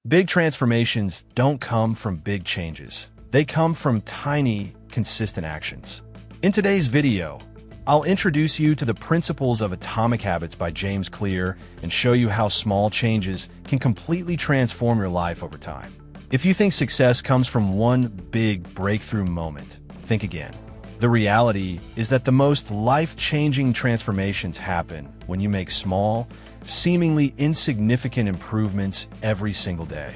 Big transformations don't come from big changes. They come from tiny, consistent actions. In today's video, I'll introduce you to the principles of atomic habits by James Clear and show you how small changes can completely transform your life over time. If you think success comes from one big breakthrough moment, think again. The reality is that the most life-changing transformations happen when you make small, seemingly insignificant improvements every single day.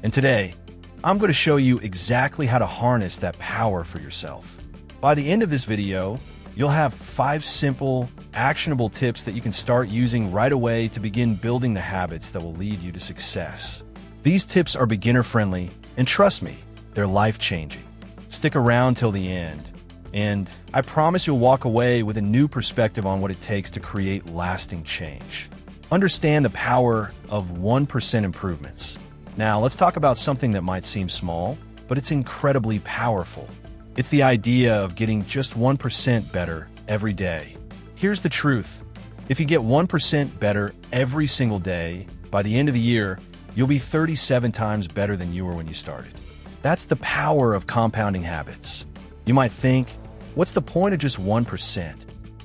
And today, I'm going to show you exactly how to harness that power for yourself. By the end of this video, you'll have 5 simple, actionable tips that you can start using right away to begin building the habits that will lead you to success. These tips are beginner-friendly, and trust me, they're life-changing. Stick around till the end, and I promise you'll walk away with a new perspective on what it takes to create lasting change. Understand the power of 1% improvements. Now, let's talk about something that might seem small, but it's incredibly powerful. It's the idea of getting just 1% better every day. Here's the truth. If you get 1% better every single day, by the end of the year, you'll be 37 times better than you were when you started. That's the power of compounding habits. You might think, what's the point of just 1%?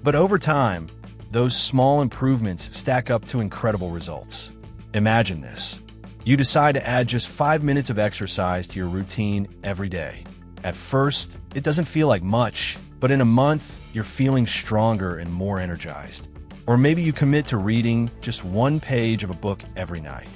But over time, those small improvements stack up to incredible results. Imagine this. You decide to add just 5 minutes of exercise to your routine every day. At first, it doesn't feel like much, but in a month, you're feeling stronger and more energized. Or maybe you commit to reading just 1 page of a book every night.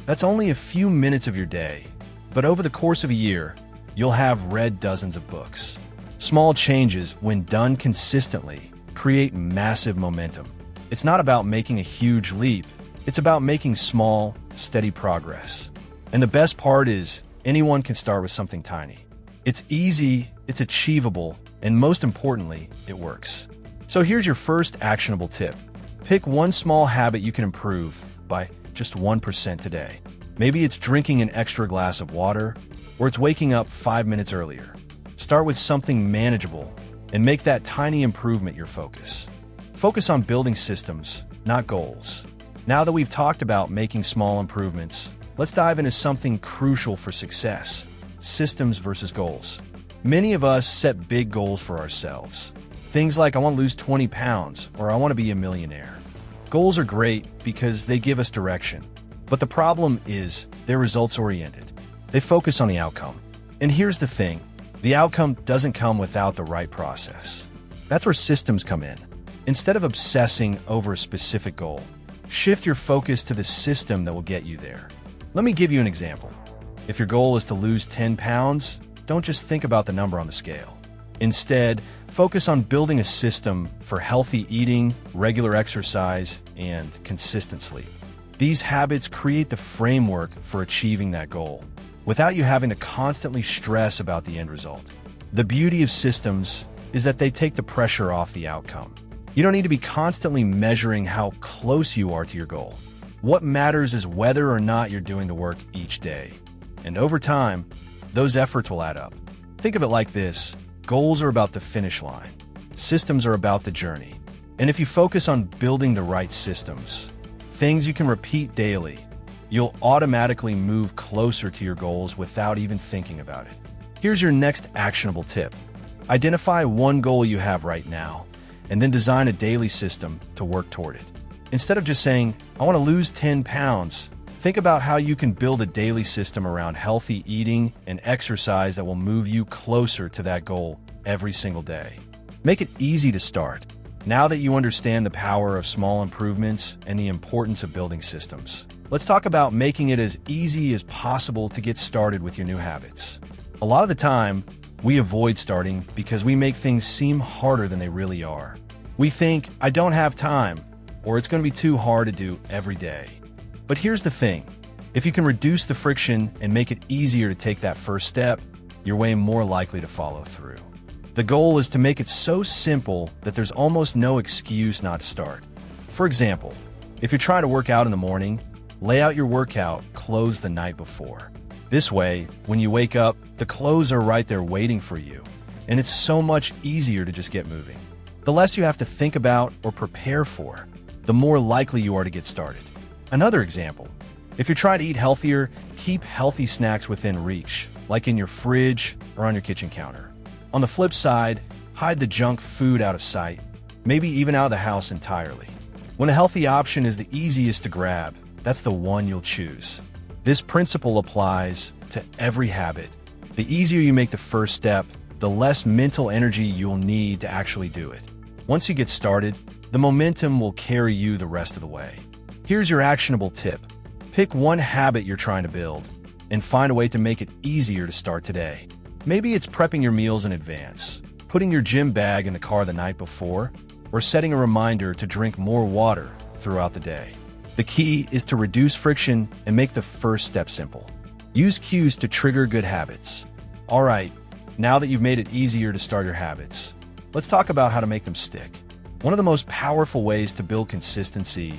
That's only a few minutes of your day, but over the course of a year, you'll have read dozens of books. Small changes, when done consistently, create massive momentum. It's not about making a huge leap. It's about making small, steady progress. And the best part is, anyone can start with something tiny. It's easy, it's achievable, and most importantly, it works. So here's your first actionable tip. Pick one small habit you can improve by just 1% today. Maybe it's drinking an extra glass of water, or it's waking up 5 minutes earlier. Start with something manageable and make that tiny improvement your focus. Focus on building systems, not goals. Now that we've talked about making small improvements, let's dive into something crucial for success: systems versus goals. Many of us set big goals for ourselves. Things like, I want to lose 20 pounds, or I want to be a millionaire. Goals are great because they give us direction. But the problem is, they're results-oriented. They focus on the outcome. And here's the thing. The outcome doesn't come without the right process. That's where systems come in. Instead of obsessing over a specific goal, shift your focus to the system that will get you there. Let me give you an example. If your goal is to lose 10 pounds, don't just think about the number on the scale. Instead, focus on building a system for healthy eating, regular exercise, and consistent sleep. These habits create the framework for achieving that goal, without you having to constantly stress about the end result. The beauty of systems is that they take the pressure off the outcome. You don't need to be constantly measuring how close you are to your goal. What matters is whether or not you're doing the work each day. And over time, those efforts will add up. Think of it like this. Goals are about the finish line. Systems are about the journey. And if you focus on building the right systems, things you can repeat daily, you'll automatically move closer to your goals without even thinking about it. Here's your next actionable tip. Identify one goal you have right now, and then design a daily system to work toward it. Instead of just saying, I want to lose 10 pounds, think about how you can build a daily system around healthy eating and exercise that will move you closer to that goal every single day. Make it easy to start. Now that you understand the power of small improvements and the importance of building systems, let's talk about making it as easy as possible to get started with your new habits. A lot of the time, we avoid starting because we make things seem harder than they really are. We think, I don't have time, or it's going to be too hard to do every day. But here's the thing. If you can reduce the friction and make it easier to take that first step, you're way more likely to follow through. The goal is to make it so simple that there's almost no excuse not to start. For example, if you're trying to work out in the morning, lay out your workout clothes the night before. This way, when you wake up, the clothes are right there waiting for you, and it's so much easier to just get moving. The less you have to think about or prepare for, the more likely you are to get started. Another example, If you're trying to eat healthier, keep healthy snacks within reach, like in your fridge or on your kitchen counter. On the flip side, hide the junk food out of sight, maybe even out of the house entirely. When a healthy option is the easiest to grab, that's the one you'll choose. This principle applies to every habit. The easier you make the first step, the less mental energy you'll need to actually do it. Once you get started, the momentum will carry you the rest of the way. Here's your actionable tip. Pick one habit you're trying to build and find a way to make it easier to start today. Maybe it's prepping your meals in advance, putting your gym bag in the car the night before, or setting a reminder to drink more water throughout the day. The key is to reduce friction and make the first step simple. Use cues to trigger good habits. All right, now that you've made it easier to start your habits, let's talk about how to make them stick. One of the most powerful ways to build consistency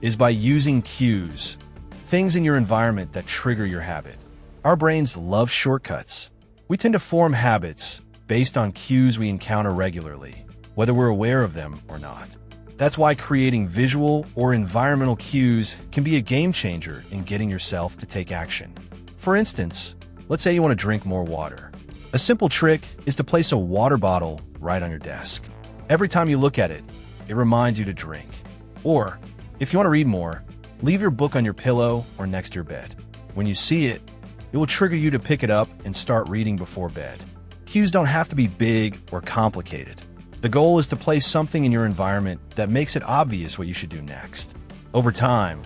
is by using cues, things in your environment that trigger your habit. Our brains love shortcuts. We tend to form habits based on cues we encounter regularly, whether we're aware of them or not. That's why creating visual or environmental cues can be a game changer in getting yourself to take action. For instance, let's say you want to drink more water. A simple trick is to place a water bottle right on your desk. Every time you look at it, it reminds you to drink. Or, if you want to read more, leave your book on your pillow or next to your bed. When you see it, it will trigger you to pick it up and start reading before bed. Cues don't have to be big or complicated. The goal is to place something in your environment that makes it obvious what you should do next. Over time,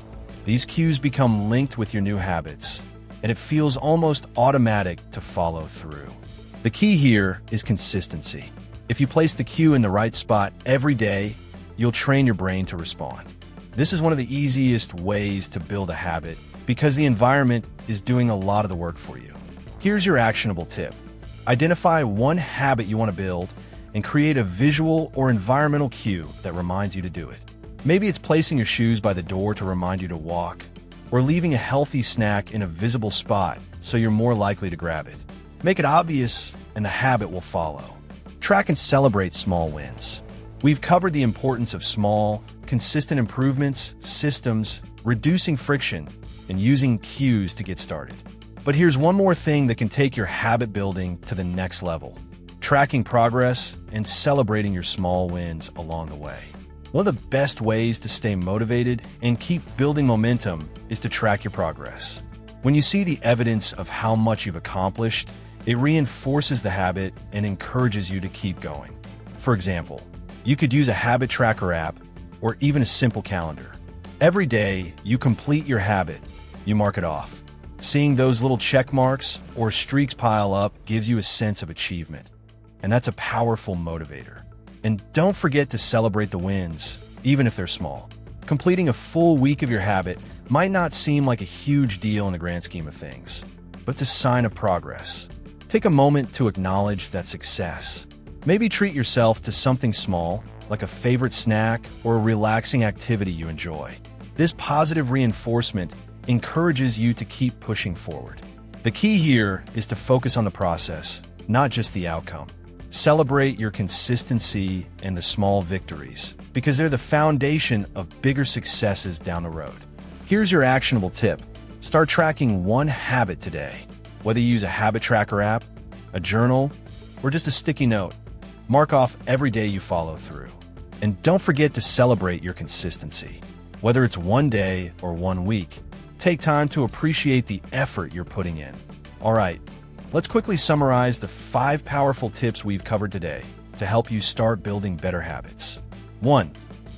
these cues become linked with your new habits, and it feels almost automatic to follow through. The key here is consistency. If you place the cue in the right spot every day, you'll train your brain to respond. This is one of the easiest ways to build a habit because the environment is doing a lot of the work for you. Here's your actionable tip. Identify one habit you want to build and create a visual or environmental cue that reminds you to do it. Maybe it's placing your shoes by the door to remind you to walk, or leaving a healthy snack in a visible spot so you're more likely to grab it. Make it obvious and the habit will follow. Track and celebrate small wins. We've covered the importance of small, consistent improvements, systems, reducing friction, and using cues to get started. But here's one more thing that can take your habit building to the next level: tracking progress and celebrating your small wins along the way. One of the best ways to stay motivated and keep building momentum is to track your progress. When you see the evidence of how much you've accomplished, it reinforces the habit and encourages you to keep going. For example, you could use a habit tracker app or even a simple calendar. Every day you complete your habit, you mark it off. Seeing those little check marks or streaks pile up gives you a sense of achievement. And that's a powerful motivator. And don't forget to celebrate the wins, even if they're small. Completing a full week of your habit might not seem like a huge deal in the grand scheme of things, but it's a sign of progress. Take a moment to acknowledge that success. Maybe treat yourself to something small, like a favorite snack or a relaxing activity you enjoy. This positive reinforcement encourages you to keep pushing forward. The key here is to focus on the process, not just the outcome. Celebrate your consistency and the small victories, because they're the foundation of bigger successes down the road. Here's your actionable tip. Start tracking one habit today. Whether you use a habit tracker app, a journal, or just a sticky note, mark off every day you follow through. And don't forget to celebrate your consistency. Whether it's one day or 1 week, take time to appreciate the effort you're putting in. All right, let's quickly summarize the 5 powerful tips we've covered today to help you start building better habits. 1.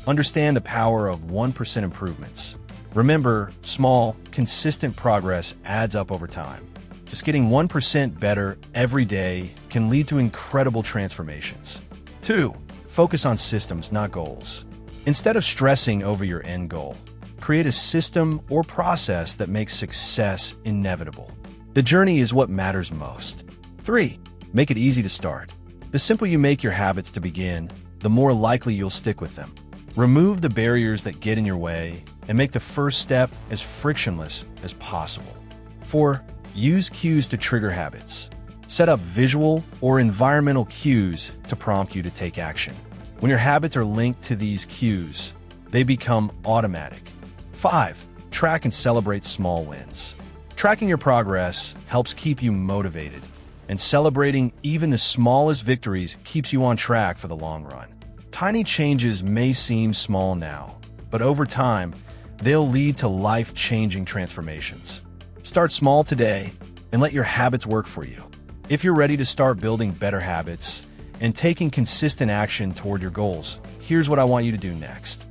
Understand the power of 1% improvements. Remember, small, consistent progress adds up over time. Just getting 1% better every day can lead to incredible transformations. 2. Focus on systems, not goals. Instead of stressing over your end goal, create a system or process that makes success inevitable. The journey is what matters most. 3. Make it easy to start. The simpler you make your habits to begin, the more likely you'll stick with them. Remove the barriers that get in your way and make the first step as frictionless as possible. 4. Use cues to trigger habits. Set up visual or environmental cues to prompt you to take action. When your habits are linked to these cues, they become automatic. 5. track and celebrate small wins. Tracking your progress helps keep you motivated, and celebrating even the smallest victories keeps you on track for the long run. Tiny changes may seem small now, but over time, they'll lead to life-changing transformations. Start small today and let your habits work for you. If you're ready to start building better habits and taking consistent action toward your goals, here's what I want you to do next.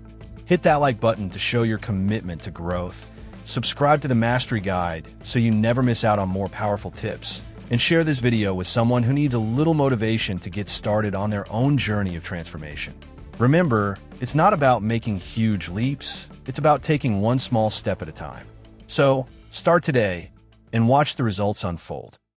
Hit that like button to show your commitment to growth. Subscribe to the Mastery Guide so you never miss out on more powerful tips. And share this video with someone who needs a little motivation to get started on their own journey of transformation. Remember, it's not about making huge leaps, it's about taking one small step at a time. So, start today and watch the results unfold.